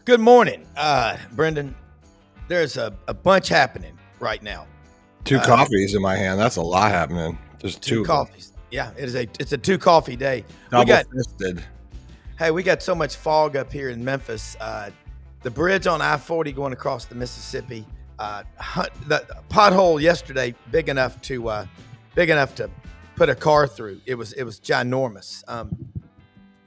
Good morning, Brendan. There's a bunch happening right now. Two coffees in my hand. That's a lot happening. There's two coffees. Yeah, it's a 2 coffee day. Double-fisted. We got so much fog up here in Memphis. The bridge on I-40 going across the Mississippi. The pothole yesterday big enough to put a car through. It was ginormous.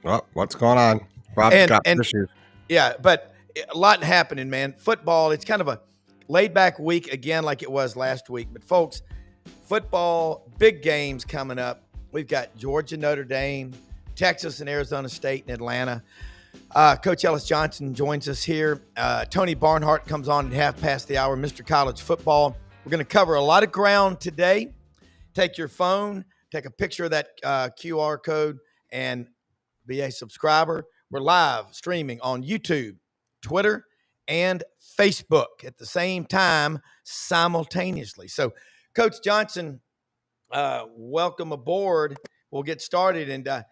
Well, what's going on? Rob's got issues. Yeah, but a lot happening, man. Football, it's kind of a laid-back week again like it was last week. But, folks, football, big games coming up. We've got Georgia, Notre Dame, Texas and Arizona State and Atlanta. Coach Ellis Johnson joins us here. Tony Barnhart comes on at half past the hour, Mr. College Football. We're going to cover a lot of ground today. Take your phone, take a picture of that QR code, and be a subscriber. We're live streaming on YouTube, Twitter, and Facebook at the same time simultaneously. So, Coach Johnson, welcome aboard. We'll get started. And,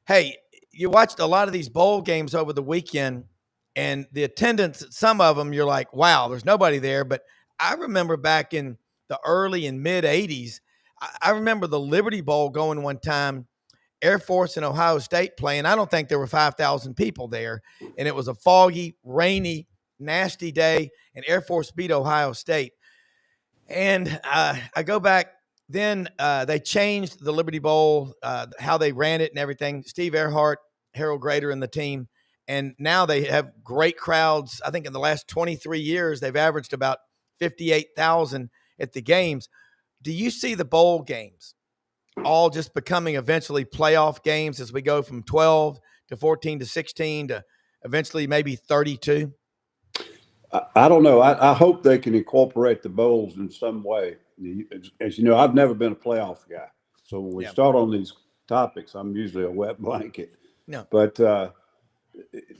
hey, you watched a lot of these bowl games over the weekend, and the attendance at some of them, you're like, wow, there's nobody there. But I remember back in the early and mid-'80s, I remember the Liberty Bowl going one time, Air Force and Ohio State playing. I don't think there were 5,000 people there, and it was a foggy, rainy, nasty day, and Air Force beat Ohio State. And I go back, then they changed the Liberty Bowl, how they ran it and everything. Steve Earhart, Harold Grader and the team, and now they have great crowds. I think in the last 23 years, they've averaged about 58,000 at the games. Do you see the bowl games all just becoming eventually playoff games as we go from 12 to 14 to 16 to eventually maybe 32? I don't know. I hope they can incorporate the bowls in some way. As you know, I've never been a playoff guy. So when we start on these topics, I'm usually a wet blanket. No. But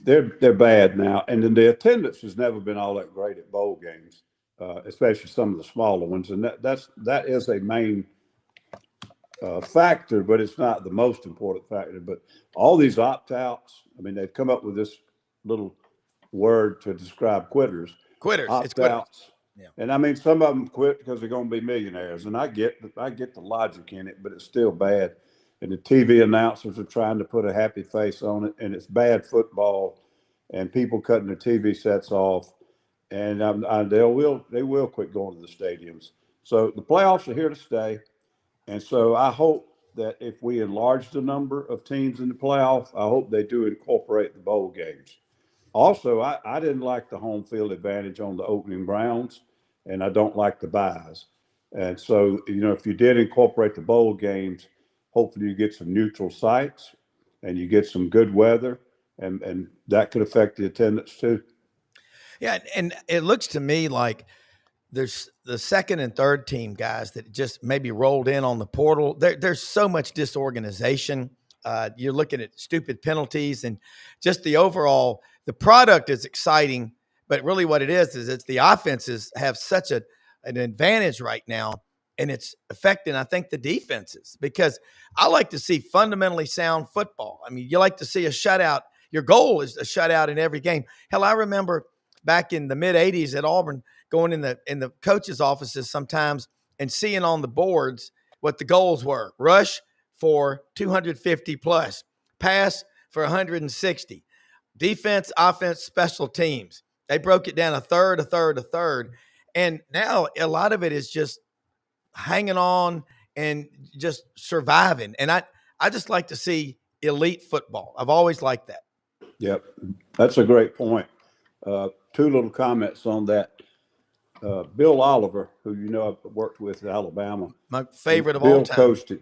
they're bad now. And then the attendance has never been all that great at bowl games, especially some of the smaller ones. And that is a main factor, but it's not the most important factor. But all these opt-outs, I mean, they've come up with this little word to describe quitters. It's quitters. Yeah. And I mean, some of them quit because they're going to be millionaires. And I get the logic in it, but it's still bad. And the TV announcers are trying to put a happy face on it, and it's bad football, and people cutting their TV sets off, and they will quit going to the stadiums. So the playoffs are here to stay. And so I hope that if we enlarge the number of teams in the playoff, I hope they do incorporate the bowl games. Also, I didn't like the home field advantage on the opening rounds, and I don't like the buys. And so, you know, if you did incorporate the bowl games, hopefully you get some neutral sites and you get some good weather, and that could affect the attendance too. Yeah, and it looks to me like there's the second and third team guys that just maybe rolled in on the portal. There's so much disorganization. You're looking at stupid penalties and just the overall, the product is exciting, but really what it is it's the offenses have such an advantage right now, and it's affecting, I think, the defenses, because I like to see fundamentally sound football. I mean, you like to see a shutout. Your goal is a shutout in every game. Hell, I remember back in the mid-'80s at Auburn, going in the coaches' offices sometimes and seeing on the boards what the goals were. Rush for 250 plus, pass for 160, defense, offense, special teams. They broke it down a third. And now a lot of it is just hanging on and just surviving. And I just like to see elite football. I've always liked that. Yep, that's a great point. Two little comments on that. Bill Oliver, who you know I've worked with at Alabama. My favorite of all time. Bill coached at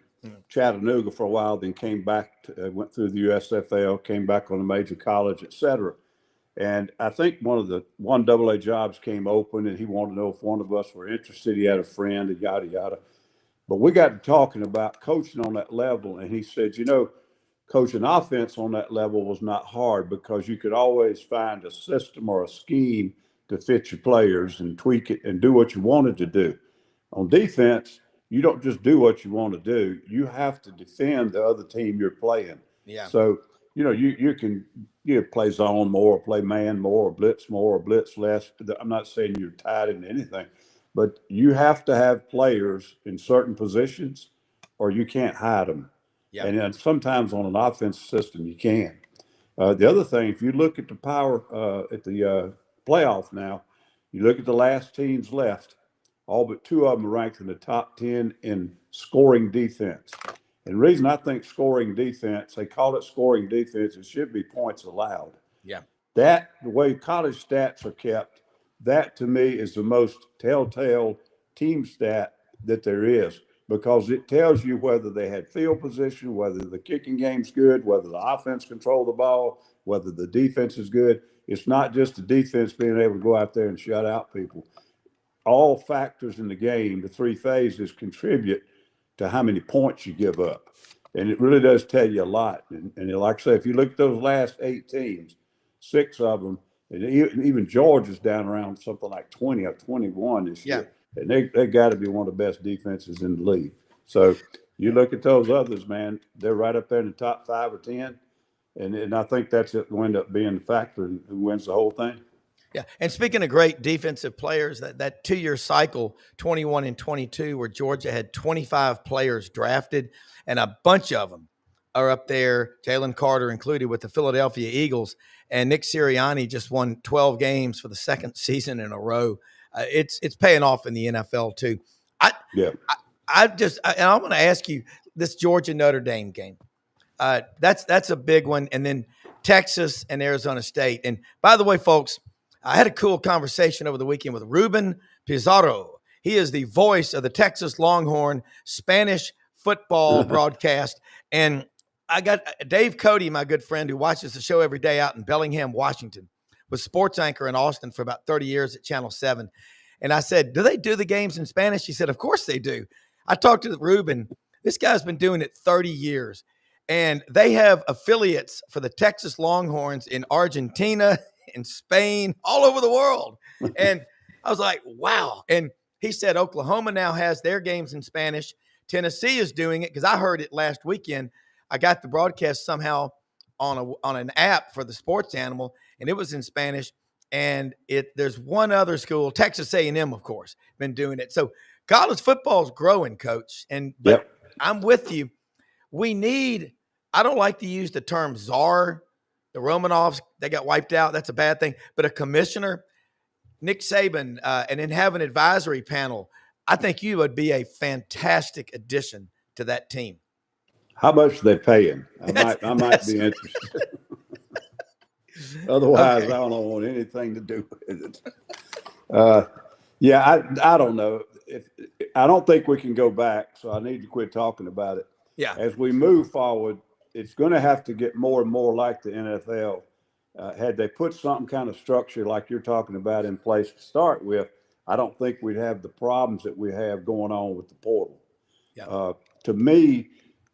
Chattanooga for a while, then came back, went through the USFL, came back on a major college, et cetera. And I think one of the 1AA jobs came open, and he wanted to know if one of us were interested. He had a friend, and yada, yada. But we got to talking about coaching on that level, and he said, you know, coaching offense on that level was not hard because you could always find a system or a scheme to fit your players and tweak it and do what you wanted to do. On defense, you don't just do what you want to do. You have to defend the other team you're playing. Yeah. So, you know, you can you play zone more, or play man more, or blitz less. I'm not saying you're tied into anything, but you have to have players in certain positions or you can't hide them. Yeah. And then sometimes on an offensive system, you can. The other thing, if you look at the at the playoff now, you look at the last teams left, all but two of them are ranked in the top 10 in scoring defense. And the reason I think scoring defense, they call it scoring defense, it should be points allowed. Yeah. That, the way college stats are kept, that to me is the most telltale team stat that there is, because it tells you whether they had field position, whether the kicking game's good, whether the offense controlled the ball, whether the defense is good. It's not just the defense being able to go out there and shut out people. All factors in the game, the three phases, contribute to how many points you give up. And it really does tell you a lot. And like I say, if you look at those last 8 teams, 6 of them, and even Georgia's down around something like 20 or 21 this year. And they got to be one of the best defenses in the league. So you look at those others, man, they're right up there in the top 5 or 10. And I think that's it will end up being the factor in who wins the whole thing. Yeah. And speaking of great defensive players, that 2-year cycle, 21 and 22, where Georgia had 25 players drafted, and a bunch of them are up there, Jalen Carter included, with the Philadelphia Eagles. And Nick Sirianni just won 12 games for the second season in a row. It's paying off in the NFL too. And I'm going to ask you this Georgia Notre Dame game. That's a big one. And then Texas and Arizona State. And by the way, folks, I had a cool conversation over the weekend with Ruben Pizarro. He is the voice of the Texas Longhorn Spanish football broadcast. And I got Dave Cody, my good friend, who watches the show every day out in Bellingham, Washington, was sports anchor in Austin for about 30 years at Channel 7. And I said, do they do the games in Spanish? He said, of course they do. I talked to Ruben. This guy's been doing it 30 years. And they have affiliates for the Texas Longhorns in Argentina, in Spain, all over the world. And I was like, wow. And he said Oklahoma now has their games in Spanish. Tennessee is doing it because I heard it last weekend. I got the broadcast somehow on an app for the Sports Animal, and it was in Spanish. And there's one other school, Texas A&M, of course, been doing it. So college football is growing, Coach. But I'm with you. We need, I don't like to use the term czar. The Romanovs, they got wiped out. That's a bad thing. But a commissioner, Nick Saban, and then have an advisory panel. I think you would be a fantastic addition to that team. How much are they paying? I might be interested. Otherwise, okay. I don't want anything to do with it. I don't know. I don't think we can go back, so I need to quit talking about it. Yeah. As we move forward, it's going to have to get more and more like the NFL. Had they put some kind of structure like you're talking about in place to start with, I don't think we'd have the problems that we have going on with the portal. Yeah. To me,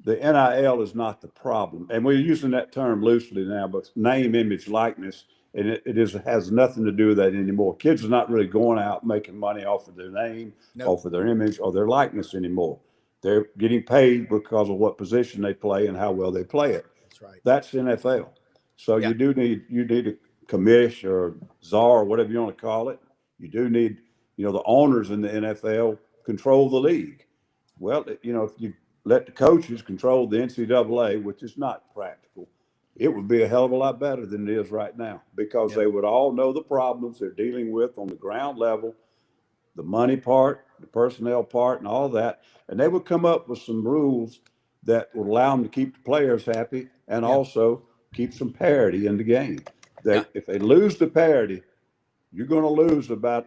the NIL is not the problem. And we're using that term loosely now, but name, image, likeness, and it has nothing to do with that anymore. Kids are not really going out making money off of their name, off of their image, or their likeness anymore. They're getting paid because of what position they play and how well they play it. That's right. That's NFL. So you need a commish or czar or whatever you want to call it. You do need, the owners in the NFL control the league. Well, if you let the coaches control the NCAA, which is not practical, it would be a hell of a lot better than it is right now, because they would all know the problems they're dealing with on the ground level, the money part, the personnel part, and all that. And they would come up with some rules that would allow them to keep the players happy and also keep some parity in the game. If they lose the parity, you're going to lose about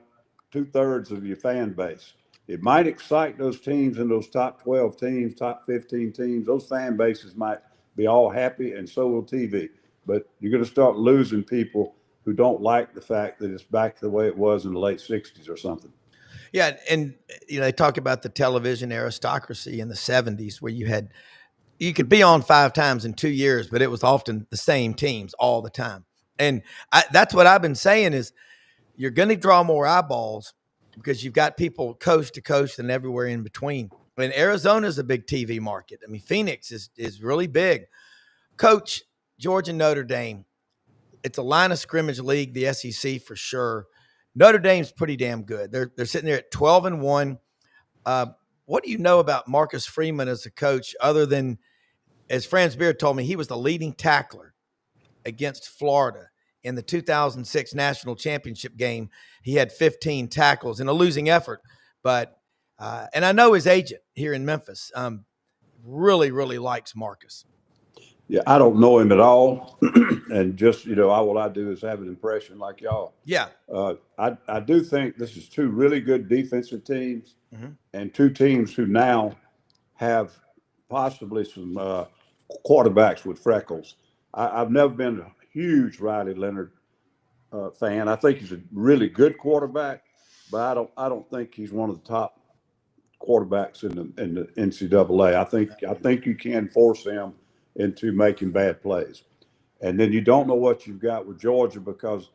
2/3 of your fan base. It might excite those teams in those top 12 teams, top 15 teams. Those fan bases might be all happy, and so will TV. But you're going to start losing people who don't like the fact that it's back to the way it was in the late 60s or something. Yeah, and they talk about the television aristocracy in the 70s, where you could be on 5 times in 2 years, but it was often the same teams all the time. And that's what I've been saying is you're going to draw more eyeballs because you've got people coast to coast and everywhere in between. I mean, Arizona is a big TV market. I mean, Phoenix is really big. Coach, Georgia Notre Dame, it's a line of scrimmage league, the SEC for sure. Notre Dame's pretty damn good. They're sitting there at 12-1. What do you know about Marcus Freeman as a coach, other than, as Franz Beer told me, he was the leading tackler against Florida in the 2006 national championship game? He had 15 tackles in a losing effort, but and I know his agent here in Memphis really, really likes Marcus. Yeah, I don't know him at all, and just all I do is have an impression like y'all. Yeah, I do think this is two really good defensive teams, and two teams who now have possibly some quarterbacks with freckles. I've never been a huge Riley Leonard fan. I think he's a really good quarterback, but I don't think he's one of the top quarterbacks in the NCAA. I think you can force him into making bad plays. And then you don't know what you've got with Georgia, because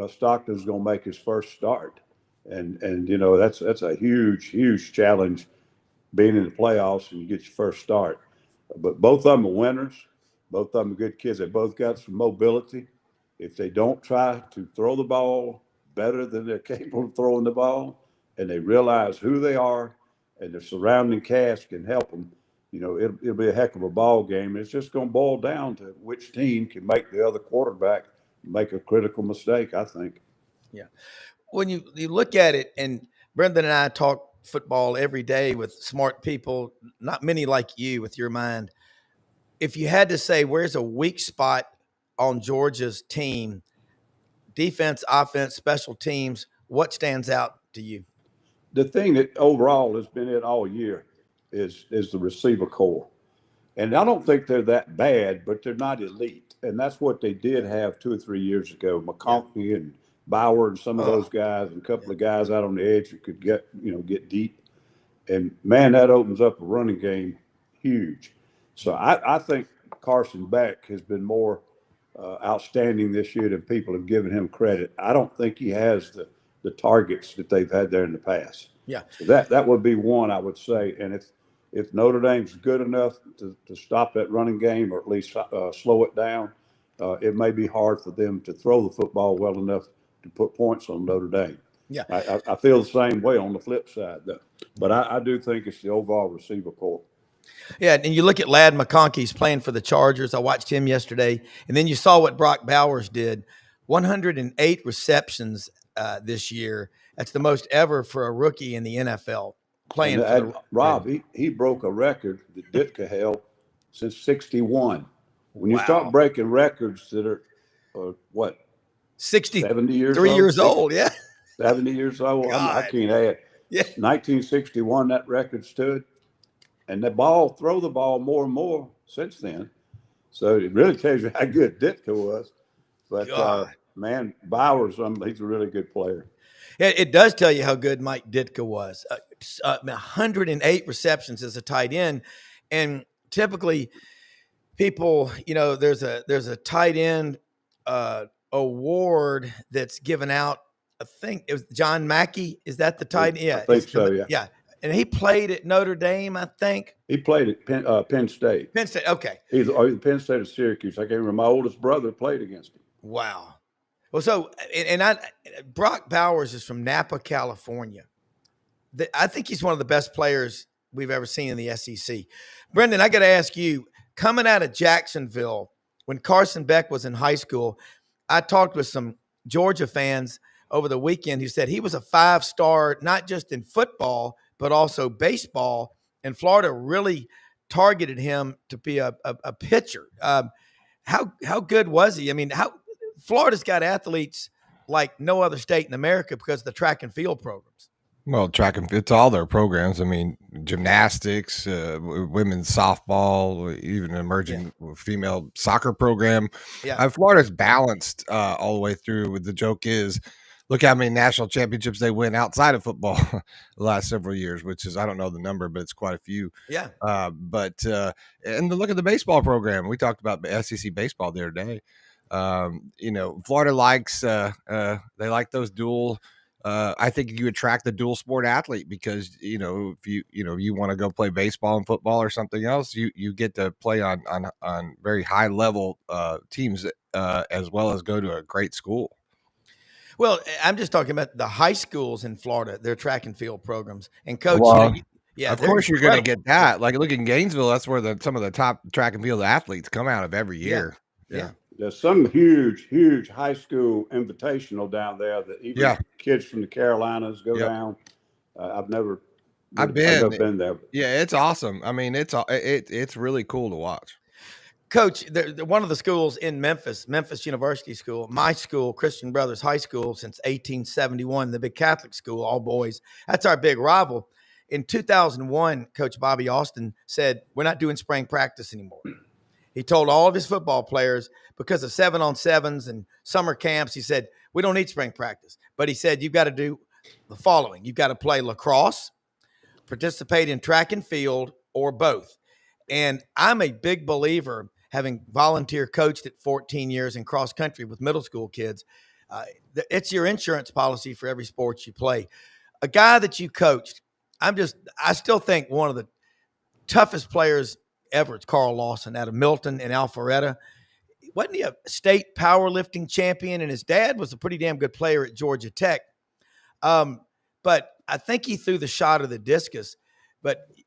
Stockton's going to make his first start. And that's a huge challenge, being in the playoffs and you get your first start. But both of them are winners. Both of them are good kids. They both got some mobility. If they don't try to throw the ball better than they're capable of throwing the ball, and they realize who they are and the surrounding cast can help them, it'll be a heck of a ball game. It's just going to boil down to which team can make the other quarterback make a critical mistake, I think. Yeah. When you look at it, and Brendan and I talk football every day with smart people, not many like you with your mind. If you had to say where's a weak spot on Georgia's team, defense, offense, special teams, what stands out to you? The thing that overall has been it all year is the receiver core. And I don't think they're that bad, but they're not elite. And that's what they did have 2 or 3 years ago. McConkey and Bauer and some of those guys, and a couple of guys out on the edge who could get deep. And, man, that opens up a running game huge. So I think Carson Beck has been more outstanding this year than people have given him credit. I don't think he has the targets that they've had there in the past. Yeah. So that would be one, I would say. And if Notre Dame's good enough to stop that running game, or at least slow it down, it may be hard for them to throw the football well enough to put points on Notre Dame. Yeah. I feel the same way on the flip side, though. But I do think it's the overall receiver core. Yeah, and you look at Ladd McConkey, he's playing for the Chargers. I watched him yesterday. And then you saw what Brock Bowers did. 108 receptions this year. That's the most ever for a rookie in the NFL playing for the Rob, he broke a record that Ditka held since 1961. When you start breaking records that are, 70 years 3 old? years old, yeah. 70 years old. I can't add. Yeah. 1961, that record stood. And throw the ball more and more since then. So it really tells you how good Ditka was. But, man, Bowers, he's a really good player. It does tell you how good Mike Ditka was. 108 receptions as a tight end. And typically people, there's a tight end award that's given out. I think it was John Mackey. Is that the tight end? Yeah. I think so, yeah. Yeah. And he played at Notre Dame, I think. He played at Penn State. Penn State, okay. Either Penn State or Syracuse. I can't remember. My oldest brother played against him. Wow. Well, so, Brock Bowers is from Napa, California. I think he's one of the best players we've ever seen in the SEC. Brendan, I got to ask you, coming out of Jacksonville, when Carson Beck was in high school, I talked with some Georgia fans over the weekend who said he was a 5-star, not just in football, but also baseball. And Florida really targeted him to be a pitcher. How good was he? I mean, Florida's got athletes like no other state in America because of the track and field programs. Well, it's all their programs. I mean, gymnastics, women's softball, even an emerging female soccer program. Yeah. Florida's balanced all the way through. The joke is, look how many national championships they win outside of football the last several years, which is, I don't know the number, but it's quite a few. Yeah. And look at the baseball program. We talked about SEC baseball the other day. Florida likes they like those dual I think you attract the dual sport athlete because, if you want to go play baseball and football or something else, you get to play on very high level teams as well as go to a great school. Well, I'm just talking about the high schools in Florida, their track and field programs. And Coach, Well, yeah, of course you're going to incredible. get that. Like, look in Gainesville, that's where some of the top track and field athletes come out of every year. Yeah. There's some huge high school invitational down there that even kids from the Carolinas go down. I've never been there. Yeah, it's awesome. I mean, it's really cool to watch. Coach, one of the schools in Memphis University School, my school, Christian Brothers High School, since 1871, the big Catholic school, all boys. That's our big rival. In 2001, Coach Bobby Austin said, we're not doing spring practice anymore. He told all of his football players, because of 7-on-7s and summer camps, he said, we don't need spring practice. But he said, you've got to do the following. You've got to play lacrosse, participate in track and field, or both. And I'm a big believer, having volunteer coached at 14 years in cross country with middle school kids. It's your insurance policy for every sport you play. A guy that you coached, I still think one of the toughest players ever, it's Carl Lawson out of Milton and Alpharetta. Wasn't he a state powerlifting champion? And his dad was a pretty damn good player at Georgia Tech. But I think he threw the shot of the discus.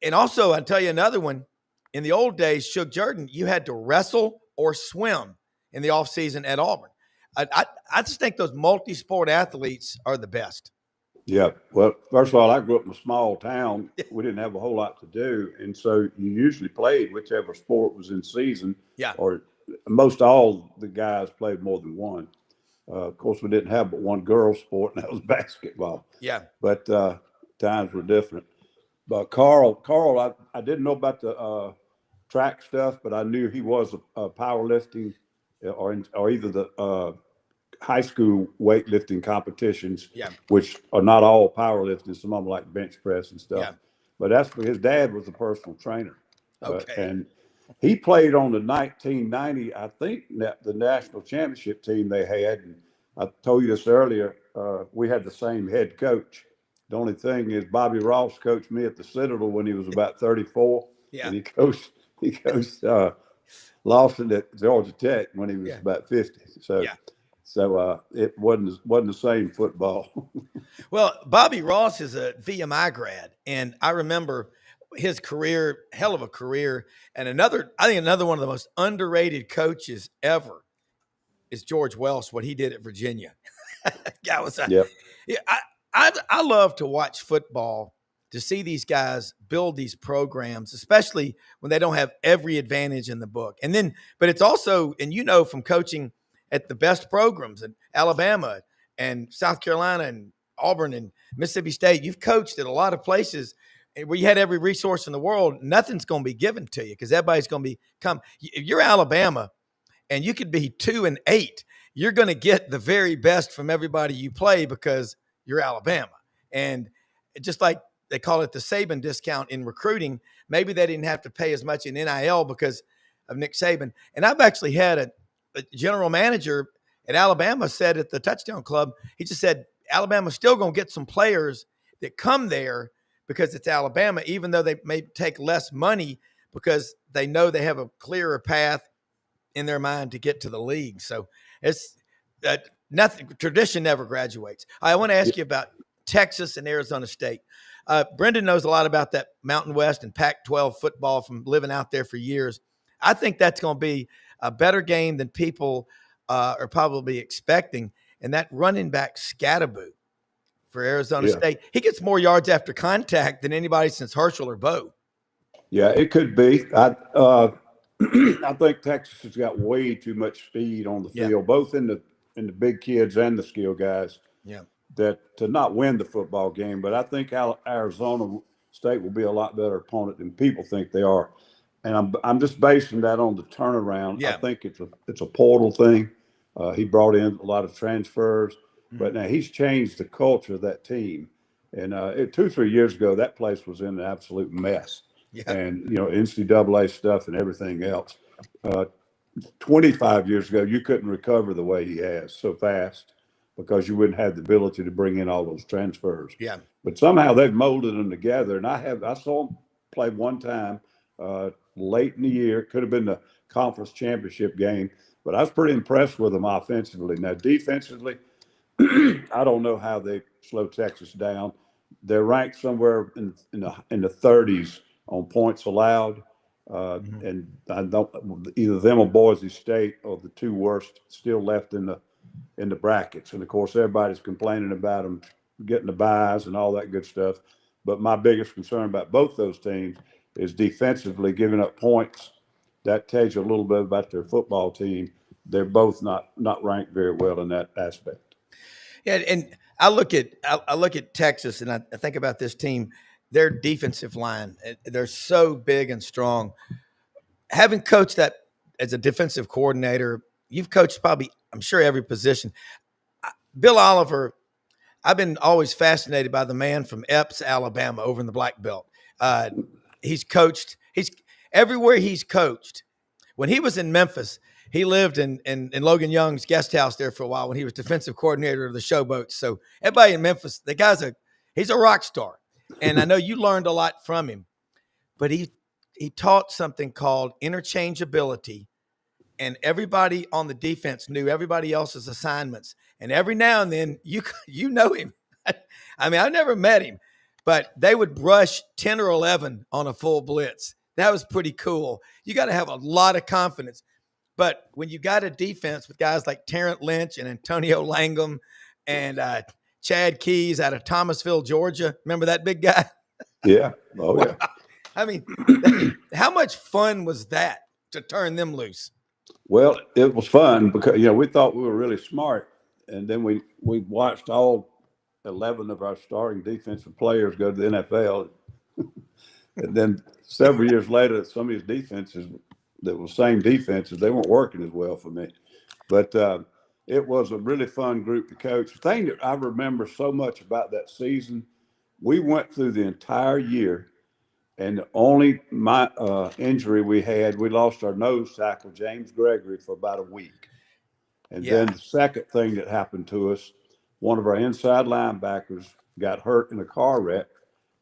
And also, I'll tell you another one. In the old days, Shug Jordan, you had to wrestle or swim in the offseason at Auburn. I just think those multi-sport athletes are the best. Yeah. Well, first of all, I grew up in a small town. We didn't have a whole lot to do. And so you usually played whichever sport was in season. Yeah. Or most all the guys played more than one. Of course, we didn't have but one girls sport, and that was basketball. Yeah. But times were different. But Carl, I didn't know about the track stuff, but I knew he was a powerlifting or either the high school weightlifting competitions, which are not all powerlifting. Some of them like bench press and stuff. Yeah. But that's what his dad was a personal trainer. Okay. And he played on the 1990, I think, the national championship team they had. And I told you this earlier. We had the same head coach. The only thing is Bobby Ross coached me at the Citadel when he was about 34. Yeah. And he coached Lawson at Georgia Tech when he was about 50. So it wasn't the same football. Well, Bobby Ross is a VMI grad, and I remember his career, hell of a career. And I think another one of the most underrated coaches ever is George Welsh, what he did at Virginia. I love to watch football, to see these guys build these programs, especially when they don't have every advantage in the book. But it's also, and from coaching at the best programs in Alabama and South Carolina and Auburn and Mississippi State, you've coached at a lot of places where you had every resource in the world. Nothing's going to be given to you because everybody's going to if you're Alabama and you could be 2-8, you're going to get the very best from everybody you play because you're Alabama. And just like they call it the Saban discount in recruiting, maybe they didn't have to pay as much in NIL because of Nick Saban. And I've actually had a general manager at Alabama said at the Touchdown Club, he just said, Alabama's still going to get some players that come there because it's Alabama, even though they may take less money because they know they have a clearer path in their mind to get to the league. So it's nothing. Tradition never graduates. I want to ask you about Texas and Arizona State. Brendan knows a lot about that Mountain West and Pac-12 football from living out there for years. I think that's going to be a better game than people are probably expecting. And that running back Scatterboot for Arizona State, he gets more yards after contact than anybody since Herschel or Bo. Yeah, it could be. I think Texas has got way too much speed on the field, both in the big kids and the skill guys. Yeah. That to not win the football game, but I think Arizona State will be a lot better opponent than people think they are, and I'm just basing that on the turnaround. I think it's a portal thing. He brought in a lot of transfers, but now he's changed the culture of that team. And 2-3 years ago, that place was in an absolute mess, and NCAA stuff and everything else. 25 years ago, you couldn't recover the way he has so fast. because you wouldn't have the ability to bring in all those transfers. Yeah. But somehow they've molded them together. And I saw them play one time late in the year. Could have been the conference championship game. But I was pretty impressed with them offensively. Now, defensively, I don't know how they slow Texas down. They're ranked somewhere in the 30s on points allowed. And I don't, either them or Boise State are the two worst still left in the brackets. And of course, everybody's complaining about them getting the buys and all that good stuff. But my biggest concern about both those teams is defensively giving up points. That tells you a little bit about their football team. They're both not ranked very well in that aspect. Yeah, and I look at Texas, and I think about this team. Their defensive line, they're so big and strong. Having coached that as a defensive coordinator, you've coached probably, I'm sure, every position. Bill Oliver, I've been always fascinated by the man from Epps, Alabama, over in the Black Belt. He's everywhere he's coached. When he was in Memphis, he lived in Logan Young's guest house there for a while when he was defensive coordinator of the Showboats. So everybody in Memphis, he's a rock star. And I know you learned a lot from him. But he taught something called interchangeability. And everybody on the defense knew everybody else's assignments. And every now and then, you know him. I mean, I never met him. But they would rush 10 or 11 on a full blitz. That was pretty cool. You got to have a lot of confidence. But when you got a defense with guys like Terrence Lynch and Antonio Langham and Chad Keys out of Thomasville, Georgia, remember that big guy? Yeah. Oh, yeah. I mean, how much fun was that to turn them loose? Well, it was fun because, we thought we were really smart. And then we watched all 11 of our starting defensive players go to the NFL. And then several years later, some of these defenses that were same defenses, they weren't working as well for me. But it was a really fun group to coach. The thing that I remember so much about that season, we went through the entire year, and the only injury we had, we lost our nose tackle, James Gregory, for about a week. And then the second thing that happened to us, one of our inside linebackers got hurt in a car wreck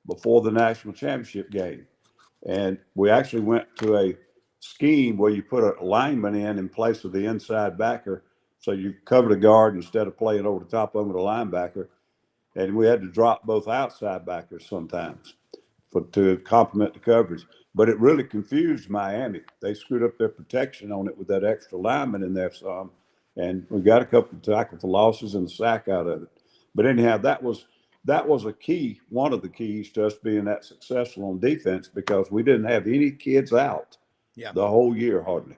before the national championship game. And we actually went to a scheme where you put a lineman in place of the inside backer. So you cover the guard instead of playing over the top of him with a linebacker. And we had to drop both outside backers sometimes to complement the coverage. But it really confused Miami. They screwed up their protection on it with that extra lineman in there some. And we got a couple of tackle for losses and a sack out of it. But anyhow, that was a key, one of the keys to us being that successful on defense, because we didn't have any kids out the whole year hardly.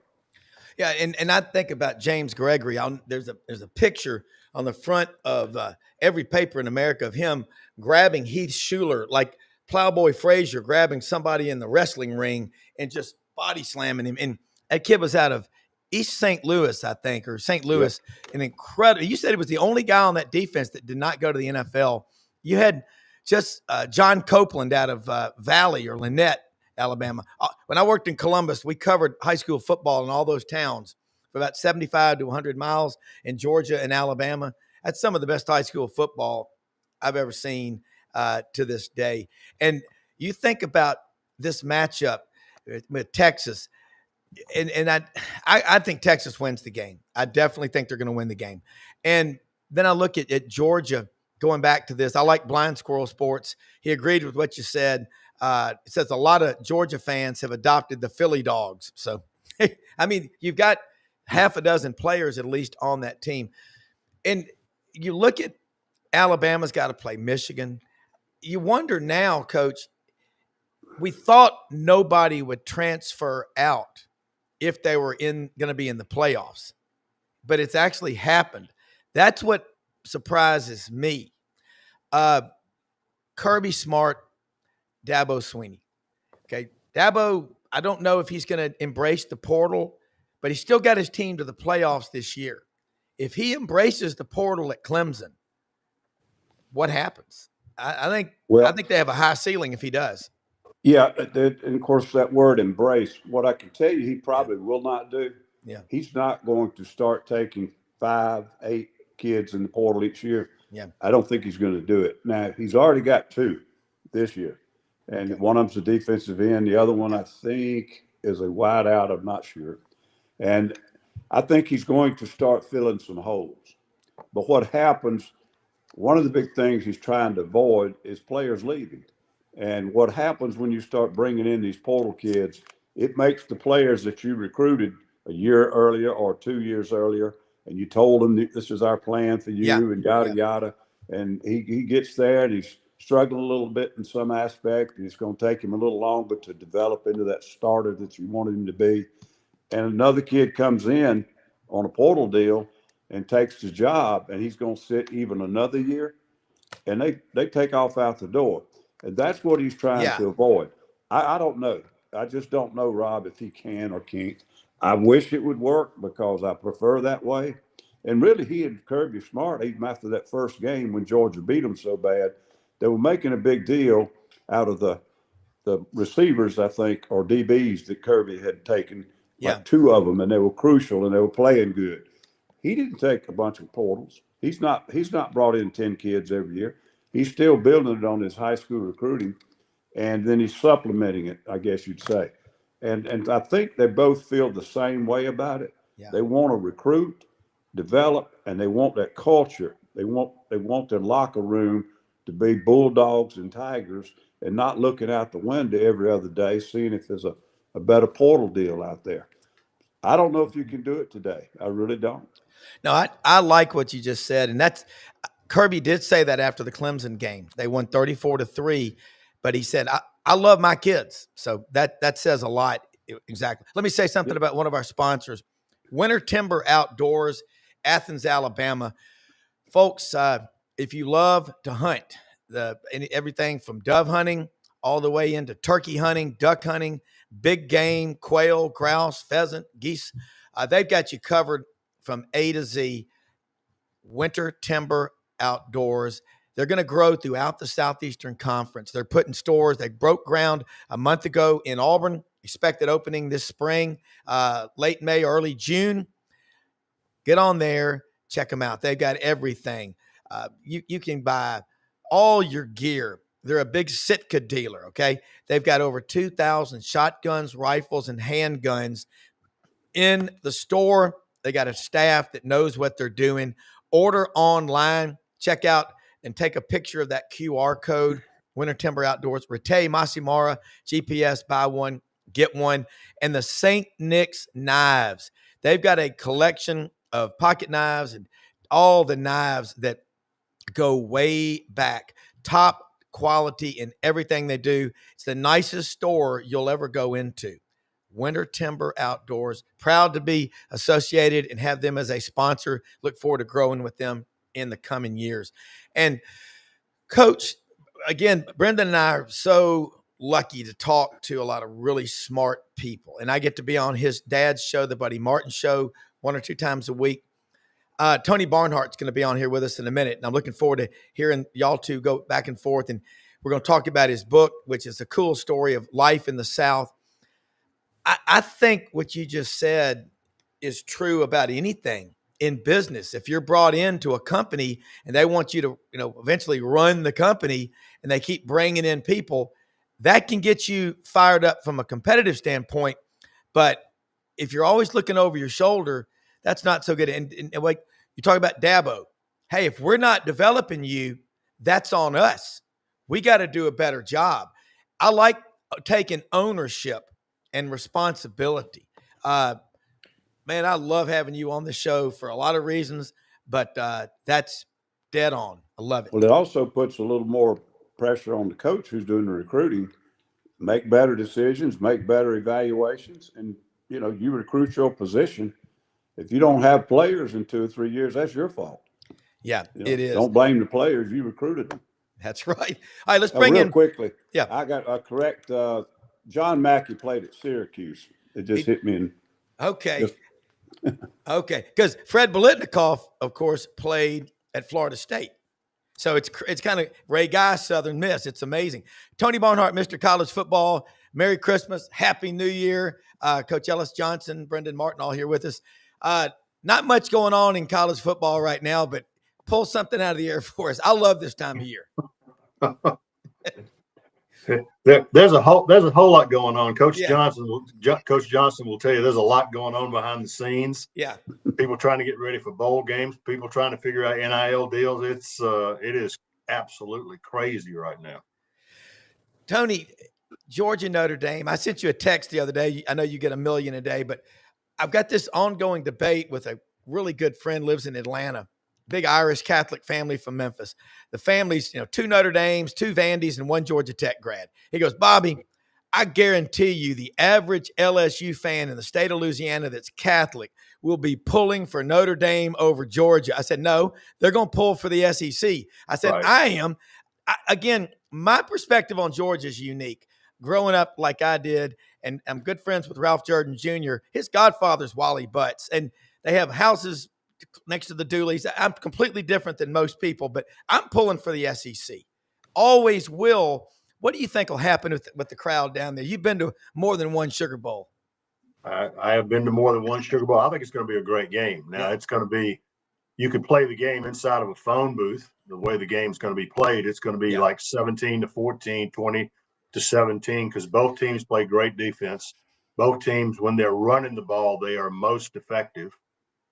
Yeah, and I think about James Gregory. There's a picture on the front of every paper in America of him grabbing Heath Schuler, like Plowboy Frazier grabbing somebody in the wrestling ring and just body slamming him. And that kid was out of East St. Louis, I think, or St. Louis. Yep. An incredible. You said he was the only guy on that defense that did not go to the NFL. You had just John Copeland out of Valley or Lynette, Alabama. When I worked in Columbus, we covered high school football in all those towns for about 75 to 100 miles in Georgia and Alabama. That's some of the best high school football I've ever seen to this day. And you think about this matchup with Texas, and I think Texas wins the game. I definitely think they're going to win the game. And then I look at Georgia. Going back to this, I like Blind Squirrel Sports. He agreed with what you said. It says a lot of Georgia fans have adopted the Philly Dogs. So, I mean, you've got half a dozen players at least on that team. And you look at Alabama's got to play Michigan. You wonder now, Coach, we thought nobody would transfer out if they were going to be in the playoffs. But it's actually happened. That's what surprises me. Kirby Smart, Dabo Swinney. Okay, Dabo, I don't know if he's going to embrace the portal, but he's still got his team to the playoffs this year. If he embraces the portal at Clemson, what happens? I think they have a high ceiling if he does. Yeah, and of course that word embrace, what I can tell you he probably will not do. Yeah. He's not going to start taking 5, 8 kids in the portal each year. Yeah. I don't think he's going to do it. Now, he's already got 2 this year. And Okay. one of them's a defensive end. The other one, I think, is a wide out. I'm not sure. And I think he's going to start filling some holes. But what happens, one of the big things he's trying to avoid is players leaving. And what happens when you start bringing in these portal kids, it makes the players that you recruited a year earlier or 2 years earlier, and you told them this is our plan for you and yada, yada. And he gets there and he's struggling a little bit in some aspect. It's going to take him a little longer to develop into that starter that you want him to be. And another kid comes in on a portal deal and takes the job, and he's going to sit even another year, and they take off out the door. And that's what he's trying to avoid. I don't know. I just don't know, Rob, if he can or can't. I wish it would work because I prefer that way. And really, he and Kirby Smart, even after that first game when Georgia beat them so bad, they were making a big deal out of the receivers, I think, or DBs that Kirby had taken, like 2 of them, and they were crucial and they were playing good. He didn't take a bunch of portals. He's not brought in 10 kids every year. He's still building it on his high school recruiting, and then he's supplementing it, I guess you'd say. And I think they both feel the same way about it. Yeah. They want to recruit, develop, and they want that culture. They want their locker room to be bulldogs and tigers, and not looking out the window every other day, seeing if there's a better portal deal out there. I don't know if you can do it today. I really don't. No, I like what you just said. And that's Kirby did say that after the Clemson game. They won 34-3, but he said, I love my kids. So that says a lot. Exactly. Let me say something about one of our sponsors, Winter Timber Outdoors, Athens, Alabama. Folks, if you love to hunt, everything from dove hunting all the way into turkey hunting, duck hunting, big game, quail, grouse, pheasant, geese, they've got you covered from A to Z. Winter Timber Outdoors. They're going to grow throughout the Southeastern Conference. They're putting stores. They broke ground a month ago in Auburn. Expected opening this spring, late May, early June. Get on there. Check them out. They've got everything. You can buy all your gear. They're a big Sitka dealer, okay? They've got over 2,000 shotguns, rifles, and handguns in the store. They got a staff that knows what they're doing. Order online. Check out and take a picture of that QR code, Winter Timber Outdoors. Rete Masimara, GPS, buy one, get one. And the St. Nick's knives. They've got a collection of pocket knives and all the knives that go way back. Top quality in everything they do. It's the nicest store you'll ever go into. Winter Timber Outdoors. Proud to be associated and have them as a sponsor. Look forward to growing with them in the coming years. And Coach, again, Brendan and I are so lucky to talk to a lot of really smart people. And I get to be on his dad's show, the Buddy Martin Show, 1 or 2 times a week. Tony Barnhart's going to be on here with us in a minute. And I'm looking forward to hearing y'all two go back and forth. And we're going to talk about his book, which is a cool story of life in the South. I think what you just said is true about anything in business. If you're brought into a company and they want you to, eventually run the company and they keep bringing in people, that can get you fired up from a competitive standpoint. But if you're always looking over your shoulder, that's not so good. And like you talk about Dabo, hey, if we're not developing you, that's on us. We got to do a better job. I like taking ownership and responsibility. Man, I love having you on the show for a lot of reasons, but that's dead on. I love it. Well, it also puts a little more pressure on the coach who's doing the recruiting. Make better decisions, make better evaluations, and, you recruit your position. If you don't have players in 2 or 3 years, that's your fault. Yeah, it is. Don't blame the players. You recruited them. That's right. All right, let's bring in. Real quickly. Yeah. I got a correct. John Mackey played at Syracuse. It just hit me in. Okay. Okay. Because Fred Biletnikoff, of course, played at Florida State. So it's kind of Ray Guy, Southern Miss. It's amazing. Tony Barnhart, Mr. College Football. Merry Christmas. Happy New Year. Coach Ellis Johnson, Brendan Martin, all here with us. Not much going on in college football right now, but pull something out of the air for us. I love this time of year. There's a whole lot going on. Coach Yeah. Johnson will tell you there's a lot going on behind the scenes. Yeah. People trying to get ready for bowl games. People trying to figure out NIL deals. It is absolutely crazy right now. Tony, Georgia, Notre Dame. I sent you a text the other day. I know you get a million a day, but I've got this ongoing debate with a really good friend, lives in Atlanta, big Irish Catholic family from Memphis. The family's, 2 Notre Dames, 2 Vandy's, and 1 Georgia Tech grad. He goes, Bobby, I guarantee you the average LSU fan in the state of Louisiana that's Catholic will be pulling for Notre Dame over Georgia. I said, no, they're going to pull for the SEC. I said, Right. I am. Again, my perspective on Georgia is unique. Growing up like I did, and I'm good friends with Ralph Jordan Jr., his godfather's Wally Butts, and they have houses next to the Dooleys. I'm completely different than most people, but I'm pulling for the SEC. Always will. What do you think will happen with the crowd down there? You've been to more than one Sugar Bowl. I have been to more than one Sugar Bowl. I think it's going to be a great game. Now, It's going to be – you could play the game inside of a phone booth. The way the game's going to be played, it's going to be like 17-14, 20-17, because both teams play great defense. Both teams, when they're running the ball, they are most effective.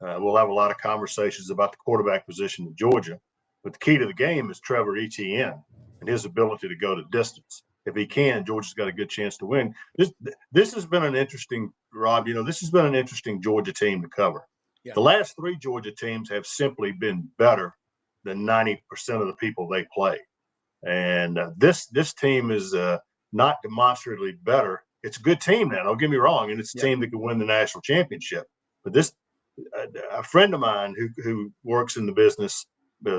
We'll have a lot of conversations about the quarterback position in Georgia. But the key to the game is Trevor Etienne and his ability to go to distance. If he can, Georgia's got a good chance to win. This has been an interesting, Rob, this has been an interesting Georgia team to cover. Yeah. The last 3 Georgia teams have simply been better than 90% of the people they play. And this team is not demonstrably better. It's a good team now, don't get me wrong, and it's a team that can win the national championship. But a friend of mine who works in the business,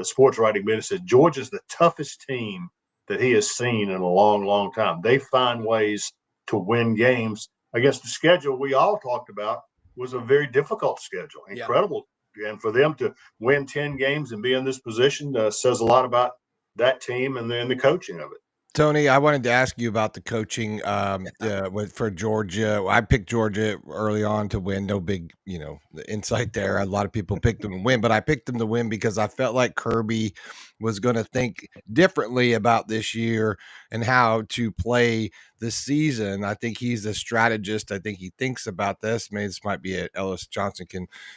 sports writing business, said Georgia's the toughest team that he has seen in a long, long time. They find ways to win games. I guess the schedule we all talked about was a very difficult schedule, incredible. Yeah. And for them to win 10 games and be in this position says a lot about that team and then the coaching of it. Tony, I wanted to ask you about the coaching for Georgia. I picked Georgia early on to win. No big, insight there. A lot of people picked them to win, but I picked them to win because I felt like Kirby was going to think differently about this year and how to play the season. I think he's a strategist. I think he thinks about this. Maybe this might be Ellis Johnson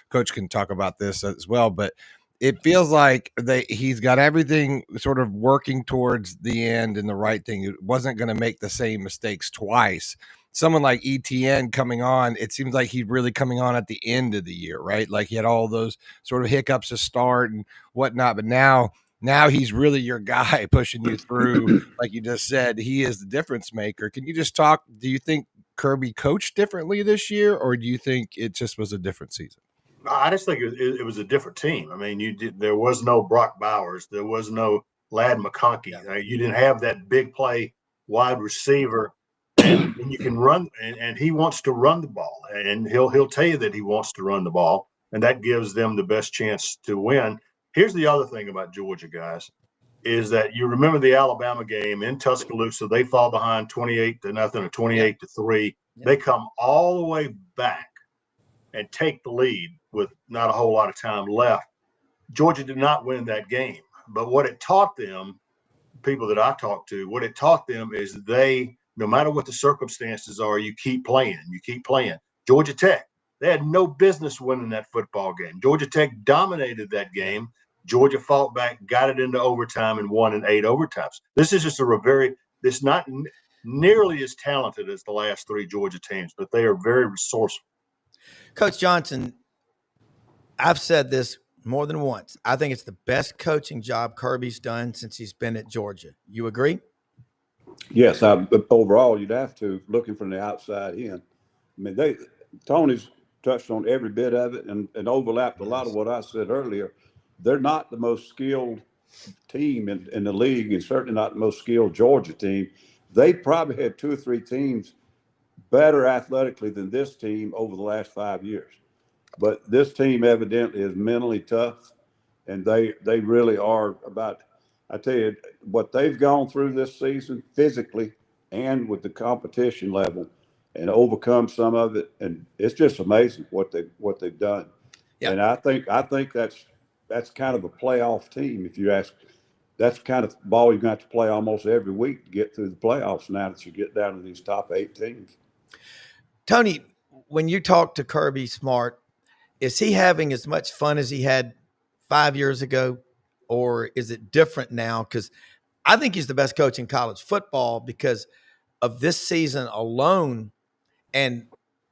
coach can talk about this as well, but it feels like he's got everything sort of working towards the end and the right thing. It wasn't going to make the same mistakes twice. Someone like ETN coming on, it seems like he's really coming on at the end of the year, right? Like he had all those sort of hiccups to start and whatnot, but now he's really your guy pushing you through. Like you just said, he is the difference maker. Can you just talk? Do you think Kirby coached differently this year, or do you think it just was a different season? I just think it was a different team. I mean, there was no Brock Bowers. There was no Ladd McConkey. You didn't have that big play wide receiver. And you can run, and he wants to run the ball. And he'll tell you that he wants to run the ball. And that gives them the best chance to win. Here's the other thing about Georgia, guys, is that you remember the Alabama game in Tuscaloosa. They fall behind 28-0 or 28-3. They come all the way back and take the lead with not a whole lot of time left. Georgia did not win that game. But what it taught them, people that I talked to, what it taught them is no matter what the circumstances are, you keep playing. You keep playing. Georgia Tech, they had no business winning that football game. Georgia Tech dominated that game. Georgia fought back, got it into overtime, and won in 8 overtimes. This is just it's not nearly as talented as the last 3 Georgia teams, but they are very resourceful. Coach Johnson, I've said this more than once. I think it's the best coaching job Kirby's done since he's been at Georgia. You agree? Yes, overall, you'd have to, looking from the outside in. I mean, Tony's touched on every bit of it and overlapped a lot of what I said earlier. They're not the most skilled team in the league, and certainly not the most skilled Georgia team. They probably had 2 or 3 teams better athletically than this team over the last 5 years. But this team evidently is mentally tough, and they really are about, I tell you, what they've gone through this season physically and with the competition level and overcome some of it. And it's just amazing what they've done. Yeah. And I think that's kind of a playoff team. If you ask, that's kind of ball you're going to have to play almost every week to get through the playoffs now that you get down to these top 8 teams. Tony, when you talk to Kirby Smart, is he having as much fun as he had 5 years ago, or is it different now? Because I think he's the best coach in college football because of this season alone. And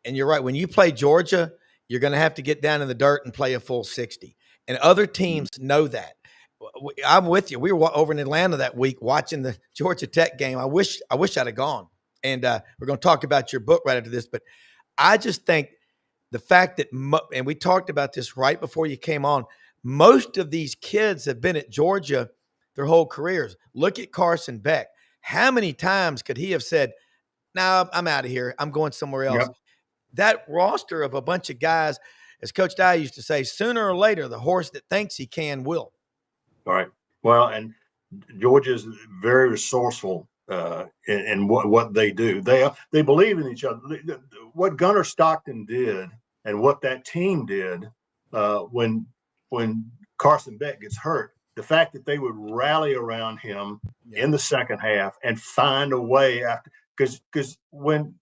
you're right. When you play Georgia, you're going to have to get down in the dirt and play a full 60. And other teams know that. I'm with you. We were over in Atlanta that week watching the Georgia Tech game. I wish I'd have gone. And we're going to talk about your book right after this. But I just think the fact that, and we talked about this right before you came on, most of these kids have been at Georgia their whole careers. Look at Carson Beck. How many times could he have said, "No, I'm out of here. I'm going somewhere else"? Yep. That roster of a bunch of guys, as Coach Dye used to say, sooner or later, the horse that thinks he can will. All right. Well, and Georgia's very resourceful in what they do. They believe in each other. What Gunnar Stockton did and what that team did when Carson Beck gets hurt, the fact that they would rally around him in the second half and find a way after, because when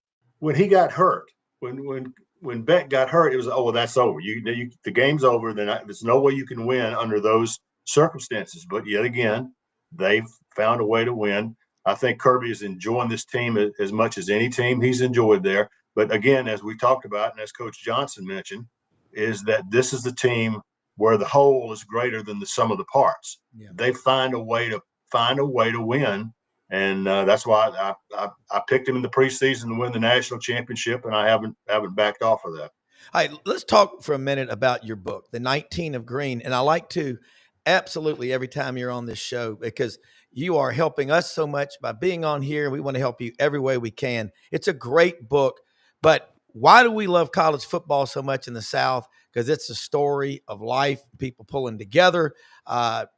he got hurt, when Beck got hurt, it was, oh, well, that's over. The game's over. Then there's no way you can win under those circumstances. But yet again, they've found a way to win. I think Kirby is enjoying this team as much as any team he's enjoyed there. But again, as we talked about, and as Coach Johnson mentioned, is that this is the team where the whole is greater than the sum of the parts. Yeah. They find a way to win. And that's why I picked him in the preseason to win the national championship, and I haven't backed off of that. All right, let's talk for a minute about your book, The 19 of Green. And I like to absolutely every time you're on this show because you are helping us so much by being on here. We want to help you every way we can. It's a great book. But why do we love college football so much in the South? Because it's a story of life, people pulling together,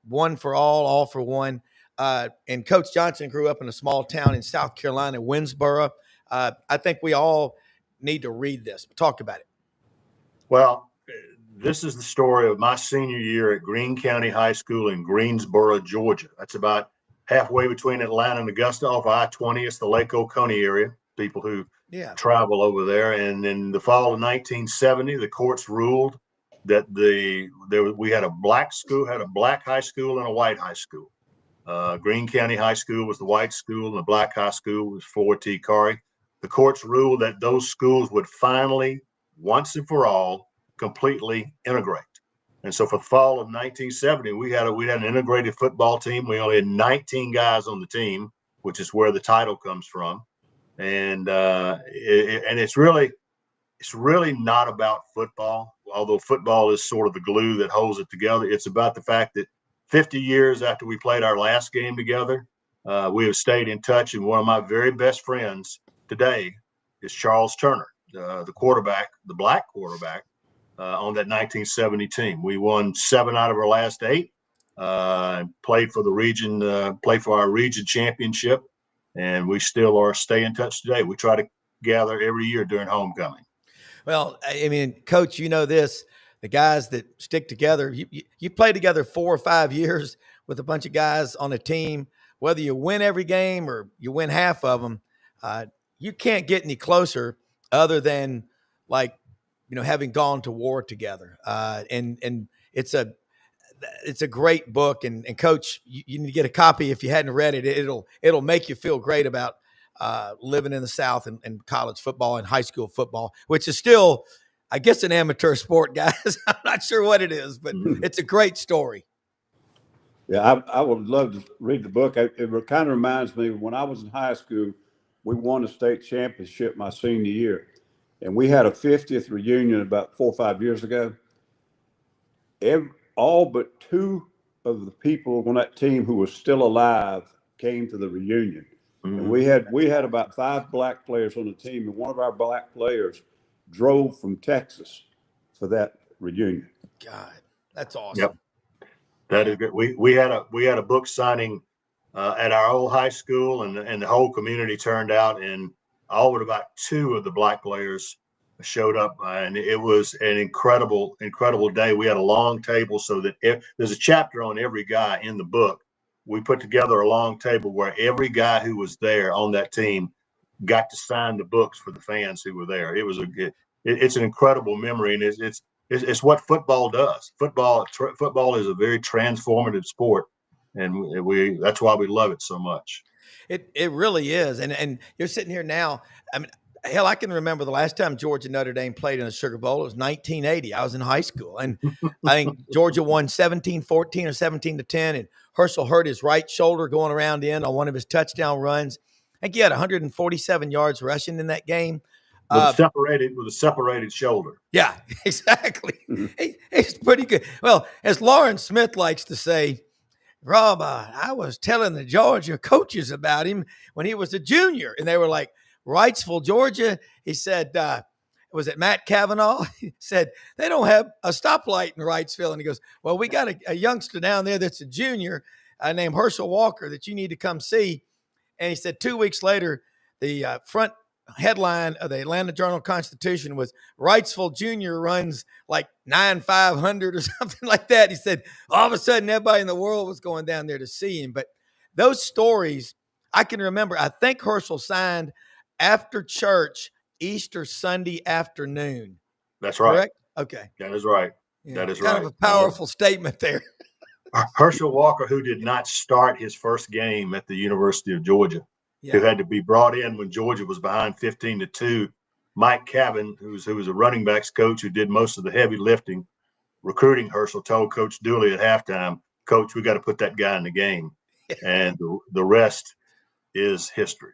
one for all for one. And Coach Johnson grew up in a small town in South Carolina, Winsboro. I think we all need to read this. Talk about it. Well, this is the story of my senior year at Greene County High School in Greensboro, Georgia. That's about halfway between Atlanta and Augusta off I-20. It's the Lake Oconee area, people who travel over there. And in the fall of 1970, the courts ruled that we had a black school, had a black high school and a white high school. Greene County High School was the white school and the black high school was Ford T. Curry. The courts ruled that those schools would finally, once and for all, completely integrate. And so for the fall of 1970, we had an integrated football team. We only had 19 guys on the team, which is where the title comes from. And it's really not about football, although football is sort of the glue that holds it together. It's about the fact that 50 years after we played our last game together, we have stayed in touch. And one of my very best friends today is Charles Turner, the quarterback, the black quarterback on that 1970 team. We won 7 out of our last 8, played for our region championship, and we still stay in touch today. We try to gather every year during homecoming. Well, I mean, Coach, you know this. The guys that stick together, you play together 4 or 5 years with a bunch of guys on a team, whether you win every game or you win half of them, you can't get any closer other than having gone to war together. And it's a great book. And Coach, you need to get a copy if you hadn't read it. It'll make you feel great about living in the South and college football and high school football, which is still, I guess, an amateur sport, guys. I'm not sure what it is, but it's a great story. Yeah, I would love to read the book. It kind of reminds me when I was in high school, we won a state championship my senior year, and we had a 50th reunion about 4 or 5 years ago. All but 2 of the people on that team who were still alive came to the reunion. Mm-hmm. And we had about 5 black players on the team, and one of our black players drove from Texas for that reunion. God, that's awesome. Yep. That is good. We had a book signing at our old high school, and the whole community turned out, and all but about 2 of the black players showed up, and it was an incredible day. We had a long table, so that there's a chapter on every guy in the book. We put together a long table where every guy who was there on that team got to sign the books for the fans who were there. It was it's an incredible memory, and it's what football does. Football is a very transformative sport, and that's why we love it so much. It really is. And you're sitting here now. I mean, hell, I can remember the last time Georgia Notre Dame played in a Sugar Bowl. It was 1980. I was in high school, and I think Georgia won 17-14 or 17-10. And Herschel hurt his right shoulder going around in on one of his touchdown runs. I think he had 147 yards rushing in that game. With a separated shoulder. Yeah, exactly. He's pretty good. Well, as Lauren Smith likes to say, Rob, I was telling the Georgia coaches about him when he was a junior, and they were like, Wrightsville, Georgia. He said, was it Matt Cavanaugh? He said, they don't have a stoplight in Wrightsville. And he goes, well, we got a youngster down there that's a junior named Herschel Walker that you need to come see. And he said 2 weeks later, the front headline of the Atlanta Journal-Constitution was Wrightsville Jr. runs like 9,500 or something like that. He said all of a sudden everybody in the world was going down there to see him. But those stories, I can remember. I think Herschel signed after church Easter Sunday afternoon. That's right. Correct? Okay. That is right. Yeah, that is kind right. of a powerful statement there. Herschel Walker, who did not start his first game at the University of Georgia, who had to be brought in when Georgia was behind 15-2. Mike Cavan, who was a running backs coach who did most of the heavy lifting, recruiting Herschel, told Coach Dooley at halftime, Coach, we got to put that guy in the game. And the rest is history.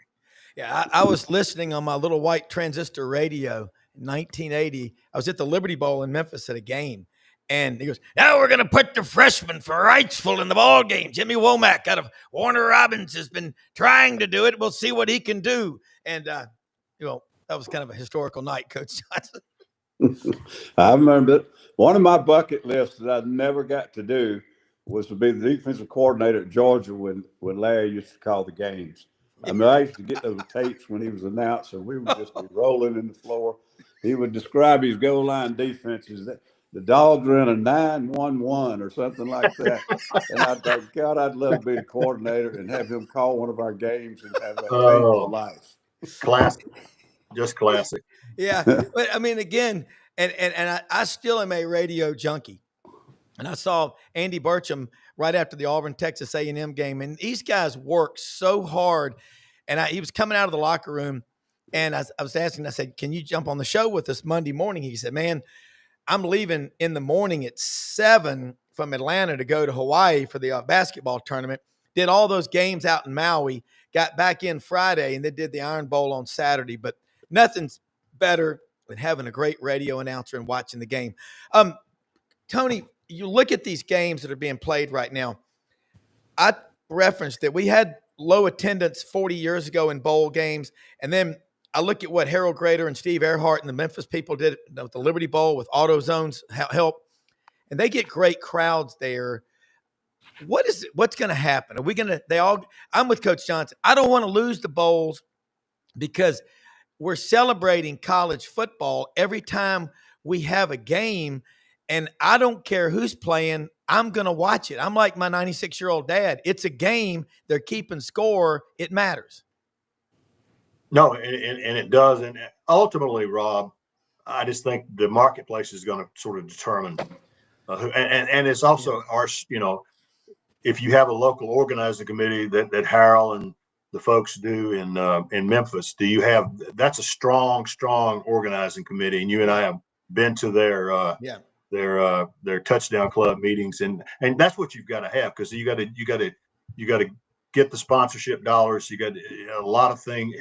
Yeah, I was listening on my little white transistor radio in 1980. I was at the Liberty Bowl in Memphis at a game. And he goes, now we're going to put the freshman for Wrightsville in the ball game. Jimmy Womack out of Warner Robins has been trying to do it. We'll see what he can do. And, that was kind of a historical night, Coach Johnson. I remember it. One of my bucket lists that I never got to do was to be the defensive coordinator at Georgia when Larry used to call the games. I mean, I used to get those tapes when he was announcer. We would just be rolling in the floor. He would describe his goal line defenses. The Dogs are in a 9-1-1 or something like that. And I thought, God, I'd love to be the coordinator and have him call one of our games and have that tape for life. Classic. Just classic. Yeah. But I mean, again, and I still am a radio junkie. And I saw Andy Burcham right after the Auburn, Texas A&M game. And these guys work so hard. And he was coming out of the locker room. And I was asking, I said, can you jump on the show with us Monday morning? He said, man, I'm leaving in the morning at 7 from Atlanta to go to Hawaii for the basketball tournament. Did all those games out in Maui, got back in Friday, and they did the Iron Bowl on Saturday. But nothing's better than having a great radio announcer and watching the game. Tony, you look at these games that are being played right now. I referenced that we had low attendance 40 years ago in bowl games, and then I look at what Harold Grader and Steve Earhart and the Memphis people did with the Liberty Bowl with AutoZone's help, and they get great crowds there. What's going to happen? Are we going to I'm with Coach Johnson. I don't want to lose the bowls because we're celebrating college football every time we have a game, and I don't care who's playing. I'm going to watch it. I'm like my 96-year-old dad. It's a game. They're keeping score. It matters. No, and it does. And ultimately, Rob, I just think the marketplace is going to sort of determine and it's also our, if you have a local organizing committee that Harold and the folks do in Memphis, that's a strong organizing committee. And you and I have been to their touchdown club meetings. And that's what you've got to have, because you got to get the sponsorship dollars. You got a lot of things. You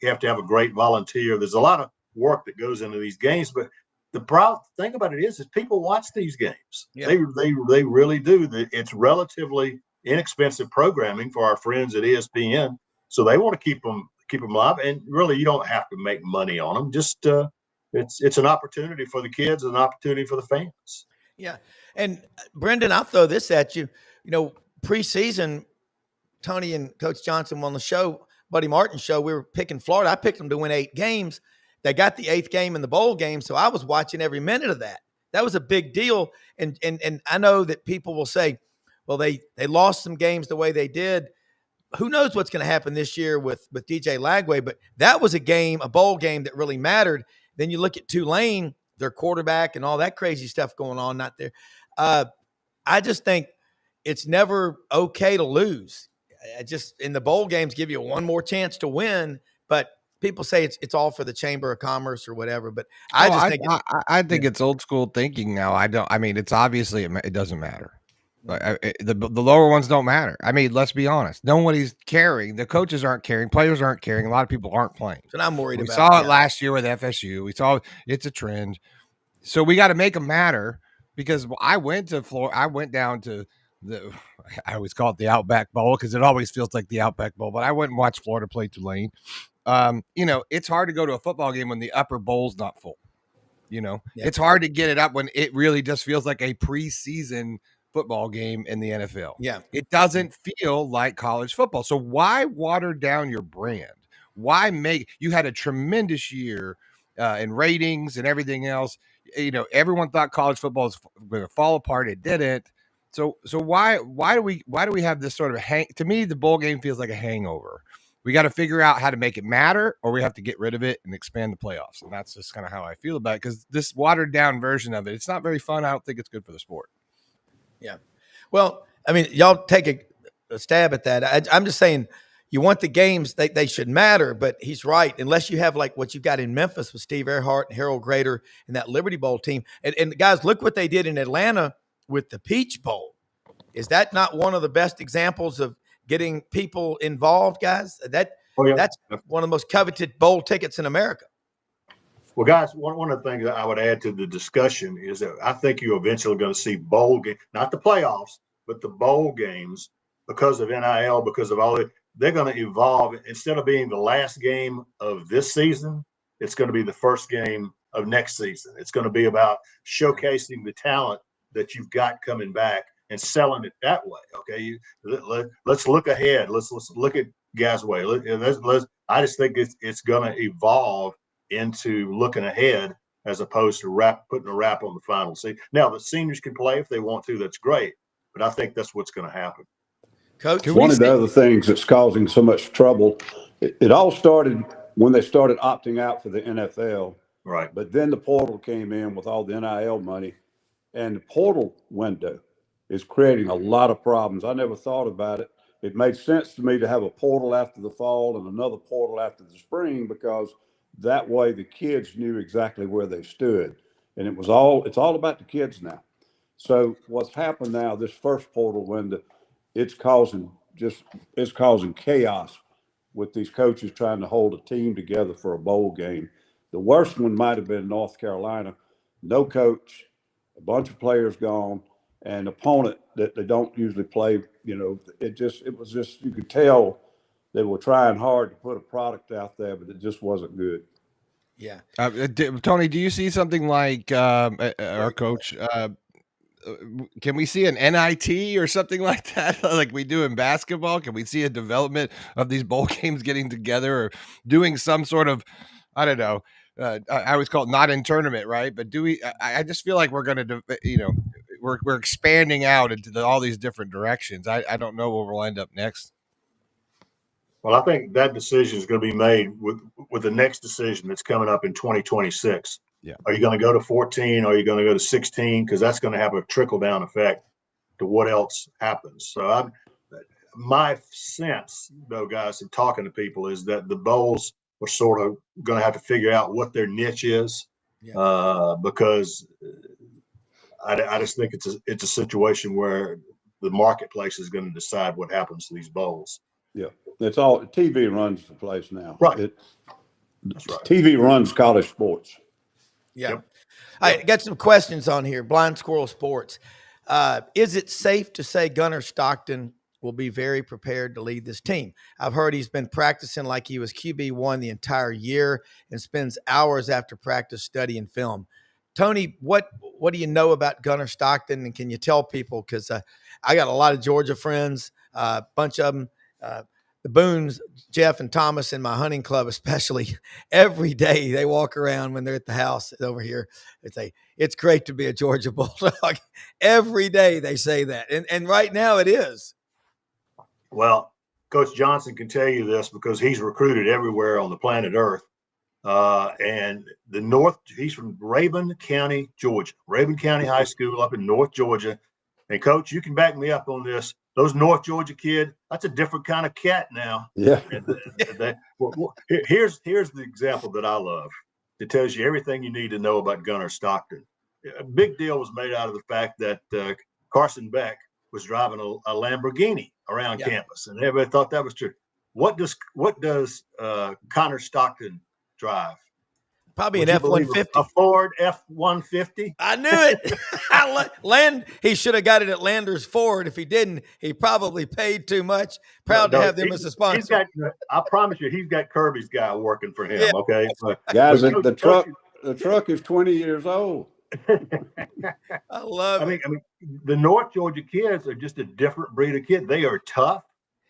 have to have a great volunteer. There's a lot of work that goes into these games, but the problem thing about it is people watch these games. Yeah. They really do. It's relatively inexpensive programming for our friends at ESPN, so they want to keep them live. And really, you don't have to make money on them. Just it's an opportunity for the kids, an opportunity for the fans. Yeah, and Brendan, I'll throw this at you. Preseason, Tony and Coach Johnson on the show, Buddy Martin's show, we were picking Florida. I picked them to win 8 games. they got the 8th game in the bowl game. So I was watching every minute of that. That was a big deal. And I know that people will say, well, they lost some games the way they did. Who knows what's going to happen this year with DJ Lagway, but that was a bowl game that really mattered. Then you look at Tulane, their quarterback and all that crazy stuff going on, not there. I just think it's never okay to lose. In the bowl games give you one more chance to win, but people say it's all for the Chamber of Commerce or whatever. But I think it's old school thinking now. It's obviously it doesn't matter. Like the lower ones don't matter. I mean, let's be honest. Nobody's caring. The coaches aren't caring. Players aren't caring. A lot of people aren't playing. So I'm worried about. We saw it last year with FSU. We saw it's a trend. So we got to make them matter because I went to Florida. I went down to I always call it the Outback Bowl because it always feels like the Outback Bowl. But I went and watched Florida play Tulane. It's hard to go to a football game when the upper bowl's not full. It's hard to get it up when it really just feels like a preseason football game in the NFL. Yeah. It doesn't feel like college football. So why water down your brand? Why you had a tremendous year in ratings and everything else. Everyone thought college football was going to fall apart. It didn't. So why do we have this sort of to me, the bowl game feels like a hangover. We got to figure out how to make it matter, or we have to get rid of it and expand the playoffs. And that's just kind of how I feel about it. Because this watered down version of it, it's not very fun. I don't think it's good for the sport. Yeah. Well, I mean, y'all take a stab at that. I'm just saying you want the games, they should matter, but he's right. Unless you have like what you've got in Memphis with Steve Earhart and Harold Grader and that Liberty Bowl team. And guys, look what they did in Atlanta with the Peach Bowl. Is that not one of the best examples of getting people involved, guys? That's one of the most coveted bowl tickets in America. Well, guys, one of the things that I would add to the discussion is that I think you're eventually going to see bowl games, not the playoffs, but the bowl games, because of NIL, because of all that, they're going to evolve. Instead of being the last game of this season, it's going to be the first game of next season. It's going to be about showcasing the talent that you've got coming back and selling it that way. Okay, let's look ahead. Let's look at Gasway. I just think it's going to evolve into looking ahead as opposed to putting a wrap on the final season. Now the seniors can play if they want to. That's great, but I think that's what's going to happen. Coach, one of the other things that's causing so much trouble, it all started when they started opting out for the NFL. Right. But then the portal came in with all the NIL money, and the portal window is creating a lot of problems. I never thought about it. It made sense to me to have a portal after the fall and another portal after the spring, because that way the kids knew exactly where they stood. And it's all about the kids now. So what's happened now, this first portal window, it's causing chaos with these coaches trying to hold a team together for a bowl game. The worst one might have been North Carolina. No coach, a bunch of players gone, and opponent that they don't usually play. It was just, you could tell they were trying hard to put a product out there, but it just wasn't good. Yeah. Tony, do you see something like our coach? Can we see an NIT or something like that, like we do in basketball? Can we see a development of these bowl games getting together or doing some sort of, I don't know, I always call it not in tournament, right? But I just feel like we're going to, we're expanding out into all these different directions. I don't know where we'll end up next. Well, I think that decision is going to be made with the next decision that's coming up in 2026. Yeah. Are you going to go to 14? Are you going to go to 16? Because that's going to have a trickle down effect to what else happens. So my sense, though, guys, in talking to people, is that the bowls are sort of going to have to figure out what their niche is, because I just think it's a situation where the marketplace is going to decide what happens to these bowls. Yeah, it's all TV runs the place now. Right. That's right. TV runs college sports. Yeah. Yep. I got some questions on here. Blind Squirrel Sports. Is it safe to say Gunnar Stockton will be very prepared to lead this team? I've heard he's been practicing like he was QB1 the entire year and spends hours after practice studying film. Tony, what do you know about Gunnar Stockton, and can you tell people? Because I got a lot of Georgia friends, a bunch of them. the Boones, Jeff and Thomas in my hunting club, especially, every day they walk around when they're at the house over here. They say, it's great to be a Georgia Bulldog. Every day they say that. And right now it is. Well, Coach Johnson can tell you this because he's recruited everywhere on the planet Earth. And he's from Rabun County, Georgia, Rabun County High School up in North Georgia. And Coach, you can back me up on this. Those North Georgia kid, that's a different kind of cat now. Yeah. Here's the example that I love. It tells you everything you need to know about Gunnar Stockton. A big deal was made out of the fact that Carson Beck was driving a Lamborghini around campus, and everybody thought that was true. What does Connor Stockton drive? Probably an F-150. A Ford F-150. I knew it. He should have got it at Landers Ford. If he didn't, he probably paid too much. Proud to have them as a sponsor. I promise you, he's got Kirby's guy working for him. Yeah. Okay, Guys, the truck is 20 years old. I love it. I mean, the North Georgia kids are just a different breed of kid. They are tough.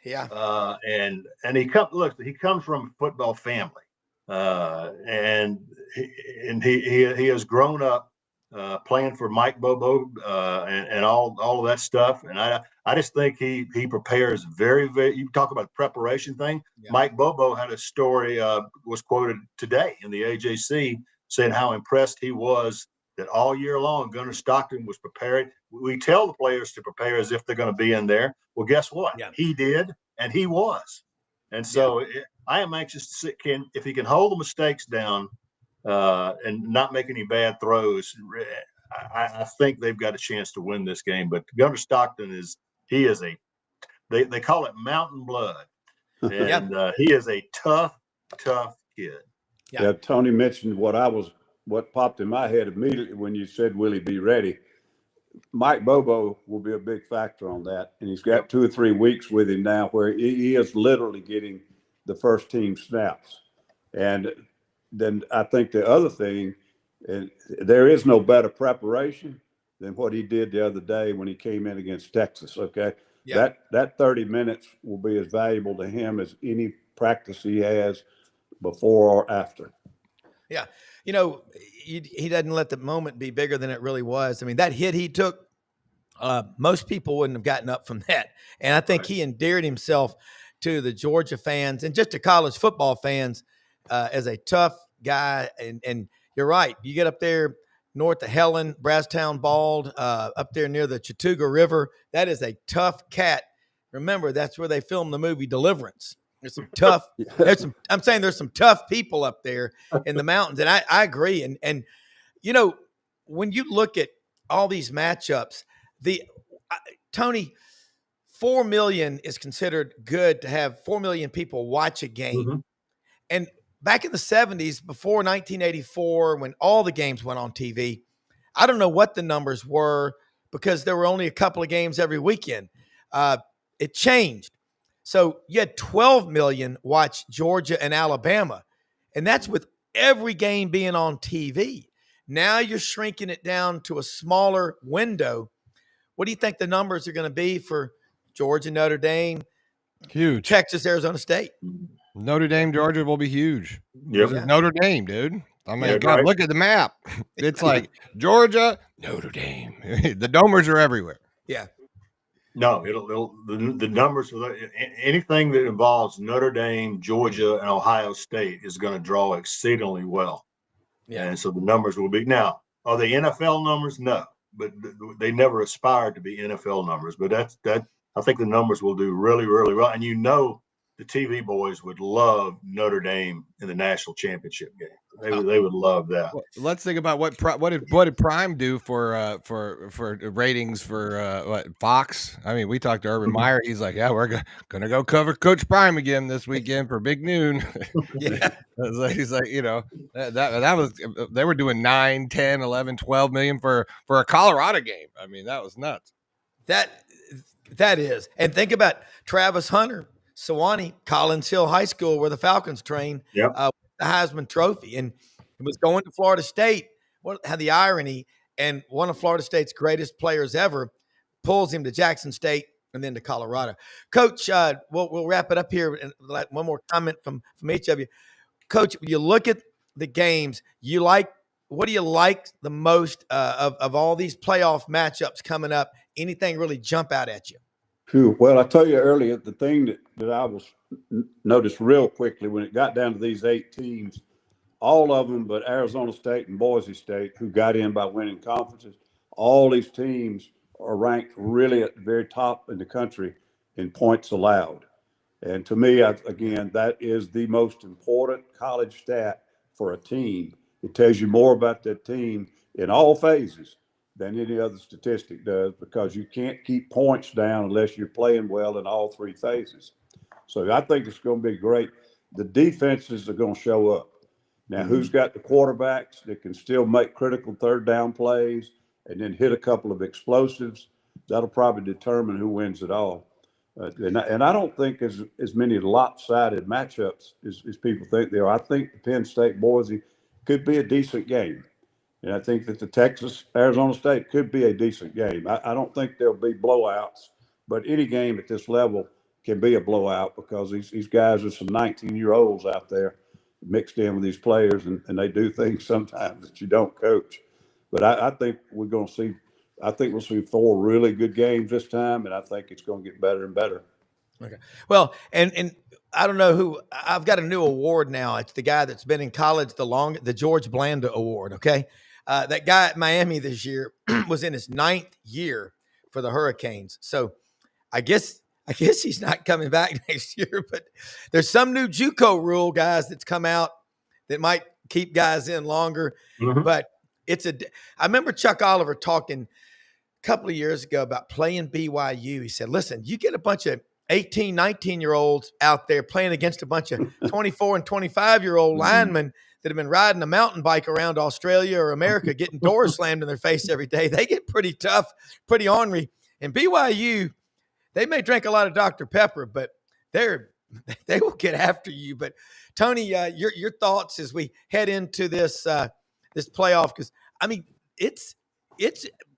Yeah. And he comes from a football family. And he has grown up playing for Mike Bobo and all of that stuff. And I just think he prepares very, very. You talk about the preparation thing. Yeah. Mike Bobo had a story was quoted today in the AJC saying how impressed he was that all year long Gunnar Stockton was prepared. We tell the players to prepare as if they're going to be in there. Well, guess what? Yeah. He did, and he was. And so I am anxious to see if he can hold the mistakes down and not make any bad throws. I think they've got a chance to win this game. But Gunnar Stockton they call it mountain blood, and he is a tough kid. Yeah, Tony mentioned what popped in my head immediately when you said, will he be ready? Mike Bobo will be a big factor on that. And he's got 2 or 3 weeks with him now where he is literally getting the first team snaps. And then I think the other thing, there is no better preparation than what he did the other day when he came in against Texas. Okay. Yeah. That 30 minutes will be as valuable to him as any practice he has before or after. Yeah. You know, he doesn't let the moment be bigger than it really was. I mean, that hit he took, most people wouldn't have gotten up from that. And I think he endeared himself to the Georgia fans and just to college football fans as a tough guy. And you're right. You get up there north of Helen, Brasstown Bald, up there near the Chattooga River. That is a tough cat. Remember, that's where they filmed the movie Deliverance. There's some tough. I'm saying there's some tough people up there in the mountains, and I agree. And you know, when you look at all these matchups, Tony, 4 million is considered good to have 4 million people watch a game. Mm-hmm. And back in the 70s, before 1984, when all the games went on TV, I don't know what the numbers were because there were only a couple of games every weekend. It changed. So you had 12 million watch Georgia and Alabama, and that's with every game being on TV. Now you're shrinking it down to a smaller window. What do you think the numbers are going to be for Georgia, Notre Dame, huge, Texas, Arizona State? Notre Dame, Georgia will be huge. Yep. Yeah. Notre Dame, dude. I mean, God, look at the map. It's like Georgia, Notre Dame. The Domers are everywhere. Yeah. No, the numbers for anything that involves Notre Dame, Georgia, and Ohio State is going to draw exceedingly well. Yeah. And so the numbers will be. Now, are they NFL numbers? No, but they never aspired to be NFL numbers. But I think the numbers will do really, really well. And the TV boys would love Notre Dame in the national championship game. They would love that. Well, let's think about what did Prime do for ratings for Fox. I mean, we talked to Urban Meyer. He's like, yeah, we're gonna go cover Coach Prime again this weekend for Big Noon. Yeah, he's like, you know, that was they were doing 9, 10, 11, 12 million for a Colorado game. I mean, that was nuts. That is, and think about Travis Hunter, Sewanee, Collins Hill High School, where the Falcons train. Yep. The Heisman Trophy, and it was going to Florida State. What had the irony? And one of Florida State's greatest players ever pulls him to Jackson State and then to Colorado. Coach, we'll wrap it up here. And one more comment from each of you. Coach, you look at the games, what do you like the most of all these playoff matchups coming up? Anything really jump out at you? Phew. Well, I told you earlier, the thing that I was noticed real quickly when it got down to these 8 teams, all of them but Arizona State and Boise State, who got in by winning conferences, all these teams are ranked really at the very top in the country in points allowed. And to me, again, that is the most important college stat for a team. It tells you more about that team in all phases than any other statistic does, because you can't keep points down unless you're playing well in all 3 phases. So I think it's going to be great. The defenses are going to show up. Now, who's got the quarterbacks that can still make critical third down plays and then hit a couple of explosives? That'll probably determine who wins it all. And I don't think as many lopsided matchups as people think there are. I think the Penn State Boise could be a decent game. And I think that the Texas Arizona State could be a decent game. I don't think there'll be blowouts, but any game at this level can be a blowout, because these guys are some 19-year-olds out there mixed in with these players, and they do things sometimes that you don't coach. But I think we'll see 4 really good games this time, and I think it's going to get better and better. Okay. Well, and I don't know who, I've got a new award now. It's the guy that's been in college the George Blanda Award. Okay. That guy at Miami this year was in his 9th year for the Hurricanes. So I guess he's not coming back next year, but there's some new JUCO rule, guys, that's come out that might keep guys in longer. Mm-hmm. But I remember Chuck Oliver talking a couple of years ago about playing BYU. He said, listen, you get a bunch of 18, 19-year-olds out there playing against a bunch of 24 and 25-year-old linemen that have been riding a mountain bike around Australia or America, getting doors slammed in their face every day. They get pretty tough, pretty ornery. And BYU, they may drink a lot of Dr. Pepper, but they will get after you. But Tony, your thoughts as we head into this playoff, because I mean it's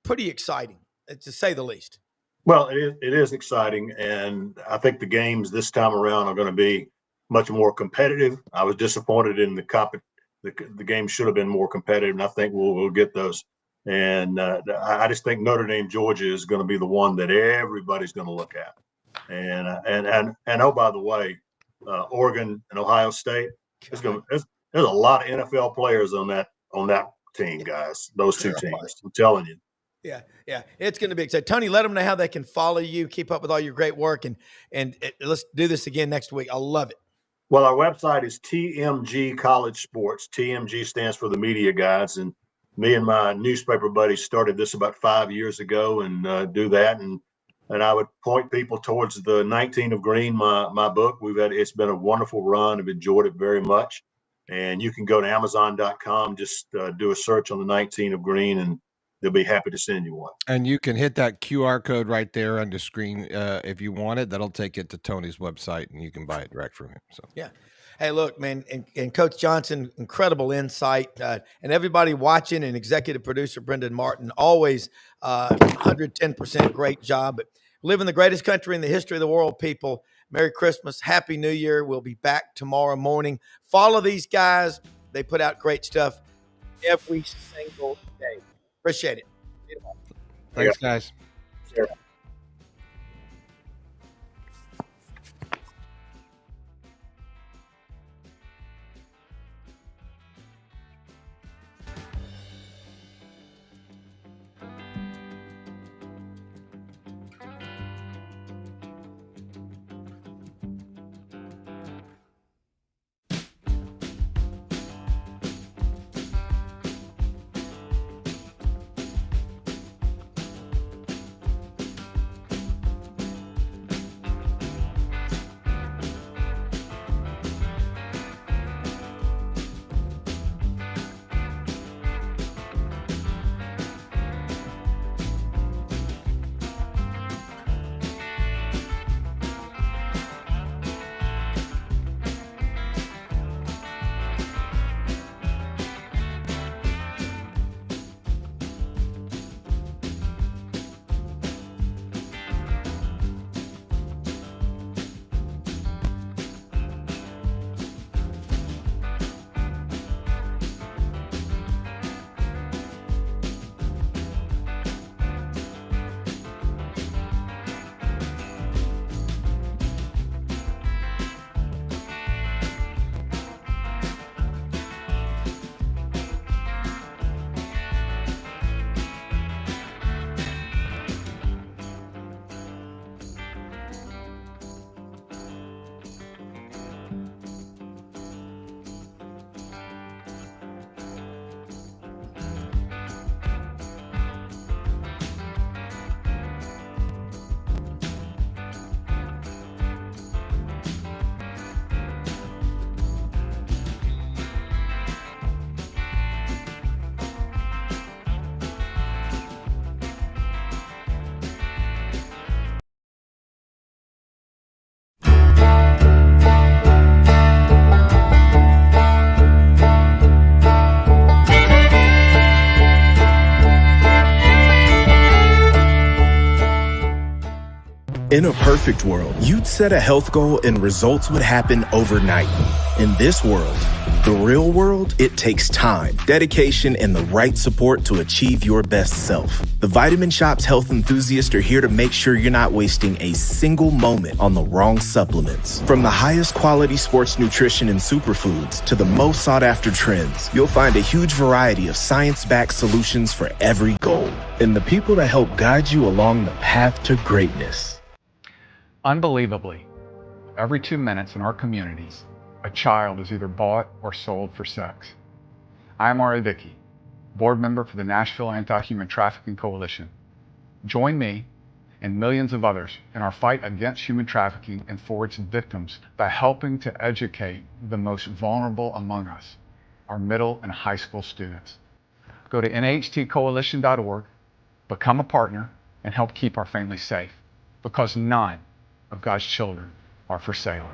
pretty exciting, to say the least. Well, it is exciting, and I think the games this time around are going to be much more competitive. I was disappointed in the game should have been more competitive, and I think we'll get those. And I just think Notre Dame, Georgia is going to be the one that everybody's going to look at. And oh, by the way, Oregon and Ohio State, there's a lot of NFL players on that team, guys. Those 2 teams, I'm telling you. Yeah, it's going to be exciting. Tony, let them know how they can follow you, keep up with all your great work, and let's do this again next week. I love it. Well, our website is TMG College Sports. TMG stands for the media guys, and me and my newspaper buddies started this about 5 years ago, and do that. And I would point people towards the 19 of Green, my book. It's been a wonderful run. I've enjoyed it very much. And you can go to Amazon.com, just do a search on the 19 of Green, and they'll be happy to send you one. And you can hit that QR code right there on the screen if you want it. That'll take it to Tony's website, and you can buy it direct from him. So yeah. Hey, look, man, and Coach Johnson, incredible insight, and everybody watching, and executive producer Brendan Martin, always 110% great job. But live in the greatest country in the history of the world, people. Merry Christmas, Happy New Year. We'll be back tomorrow morning. Follow these guys; they put out great stuff every single day. Appreciate it. Thanks, guys. Sure. In a perfect world, you'd set a health goal and results would happen overnight. In this world, the real world, it takes time, dedication, and the right support to achieve your best self. The Vitamin Shop's health enthusiasts are here to make sure you're not wasting a single moment on the wrong supplements. From the highest quality sports nutrition and superfoods to the most sought after trends, you'll find a huge variety of science-backed solutions for every goal. And the people that help guide you along the path to greatness. Unbelievably, every 2 minutes in our communities, a child is either bought or sold for sex. I am R.A. Vicky, board member for the Nashville Anti-Human Trafficking Coalition. Join me and millions of others in our fight against human trafficking and for its victims by helping to educate the most vulnerable among us, our middle and high school students. Go to nhtcoalition.org, become a partner, and help keep our families safe, because none of God's children are for sale.